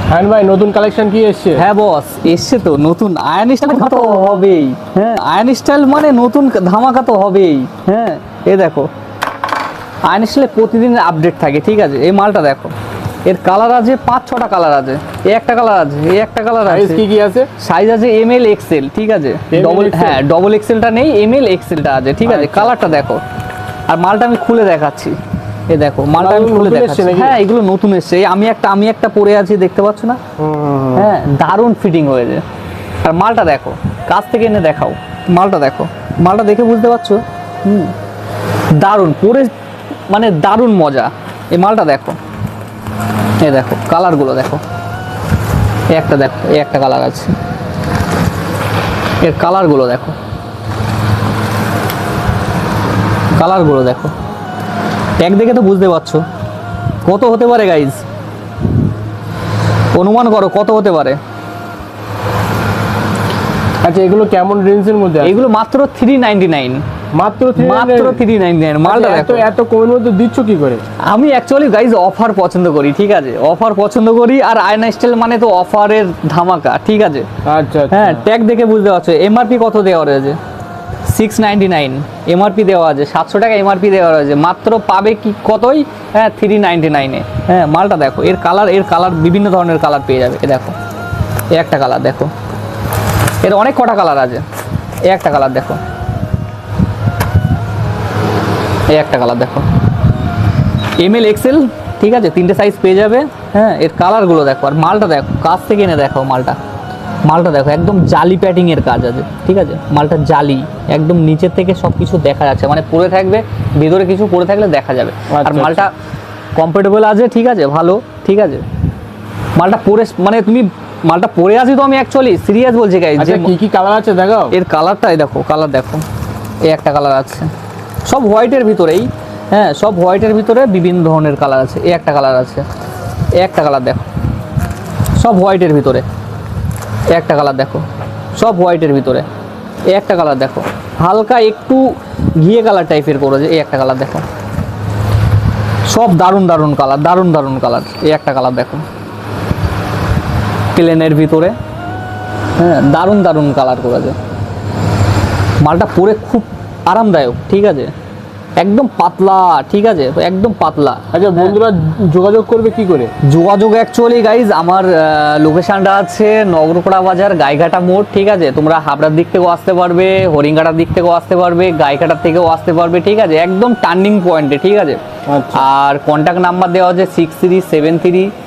হ্যাঁ ভাই, নতুন কালেকশন কি এসছে? হ্যাঁ বস, এসছে তো নতুন আয়ন স্টাইল তো হবেই। হ্যাঁ, আয়ন স্টাইল মানে নতুন ধামাকা তো হবেই। হ্যাঁ, এ দেখো আয়ন স্টাইলে প্রতিদিন আপডেট থাকে, ঠিক আছে। এই মালটা দেখো, এর কালার আছে 5-6টা কালার আছে। এই একটা কালার আছে, এই একটা কালার আছে। সাইজ কি কি আছে? সাইজ আছে এম এল এক্সেল, ঠিক আছে। ডবল, হ্যাঁ ডবল এক্সেলটা নেই, এম এল এক্সেলটা আছে, ঠিক আছে। কালারটা দেখো, আর মালটা আমি খুলে দেখাচ্ছি। এই দেখো মালটা আমি খুলে দেখাচ্ছি। হ্যাঁ, এগুলো নতুন এসছে। আমি একটা পরে আছি, দেখতে পাচ্ছ না? হ্যাঁ, দারুণ ফিটিং হয়েছে। আর মালটা দেখো, কাছ থেকে এনে দেখাও। মালটা দেখো, মালটা দেখে বুঝতে পারছো? দারুণ পরে, মানে দারুণ মজা। এই মালটা দেখো, এই দেখো কালারগুলো দেখো। এই একটা দেখো, এই একটা কালার আছে, এর কালারগুলো দেখো, কালারগুলো দেখো। ট্যাগ দেখে তো বুঝতে পারছো কত হতে পারে গাইজ। অনুমান করো কত হতে পারে। আচ্ছা, এগুলো কেমন রেঞ্জের মধ্যে আছে? এগুলো মাত্র 399, মাত্র মাত্র 399। মালটা দেখো, এত কমের মধ্যে দিচ্ছ কি করে? আমি অ্যাকচুয়ালি গাইজ অফার পছন্দ করি, ঠিক আছে। অফার পছন্দ করি, আর আয়ন স্টাইল মানে তো অফারের ধামাকা, ঠিক আছে। আচ্ছা হ্যাঁ, ট্যাগ দেখে বুঝতে পারছো। এমআরপি কত দেওয়া রয়েছে? 699 এমআরপি দেওয়া আছে, 700 টাকা এমআরপি দেওয়া রয়েছে। মাত্র পাবে কি কতই? হ্যাঁ, 399-এ। হ্যাঁ, মালটা দেখো, এর কালার বিভিন্ন ধরনের কালার পেয়ে যাবে। এ দেখো, এ একটা কালার দেখো, এর অনেক কটা কালার আছে। এ একটা কালার দেখো, এই একটা কালার দেখো, এম এল এক্সেল, ঠিক আছে। 3টে সাইজ পেয়ে যাবে। হ্যাঁ, এর কালারগুলো দেখো, আর মালটা দেখো, কাছ থেকে এনে দেখো। মালটা দেখো, একদম জালি প্যাটিং এর কাজ আছে, ঠিক আছে। মালটা জালি, একদম নিচের থেকে সব কিছু দেখা যাচ্ছে, মানে পরে থাকবে, ভিতরে কিছু পরে থাকলে দেখা যাবে। আর মালটা কমফোর্টেবল আছে, ঠিক আছে, ভালো, ঠিক আছে। মালটা পরে, মানে তুমি মালটা পরে আছি তো, আমি অ্যাকচুয়ালি সিরিয়াস বলছি গাইস। আচ্ছা, কি কি কালার আছে দেখাও। এর কালারটা দেখো, কালার দেখো। এই একটা কালার আছে, সব হোয়াইটের ভিতরেই। হ্যাঁ, সব হোয়াইটের ভিতরে বিভিন্ন ধরনের কালার আছে। এই একটা কালার আছে, এই একটা কালার দেখো, সব হোয়াইটের ভিতরে। একটা কালার দেখো, সব হোয়াইটের ভিতরে। এই একটা কালার দেখো, হালকা একটু ঘিয়ে কালার টাইপের করেছে। এই একটা কালার দেখো, সব দারুণ দারুণ কালার, দারুণ দারুণ কালার। এই একটা কালার দেখো, প্লেনের ভিতরে। হ্যাঁ, দারুণ দারুণ কালার করেছে। মালটা পরে খুব আরামদায়ক, ঠিক আছে। একদম পাতলা, ঠিক আছে, একদম পাতলা। আচ্ছা, বন্ধুরা যোগাযোগ করবে কি করে? যোগাযোগ অ্যাকচুয়ালি গাইজ, আমার লোকেশনটা আছে নগরপাড়া বাজার, গাইঘাটা মোড়, ঠিক আছে। তোমরা হাবড়ার দিক থেকেও আসতে পারবে, হরিঙ্গাটার দিক থেকেও আসতে পারবে, গাইঘাটার থেকেও আসতে পারবে, ঠিক আছে। একদম টার্নিং পয়েন্টে, ঠিক আছে। আর কন্ট্যাক্ট নাম্বার দেওয়া আছে 6373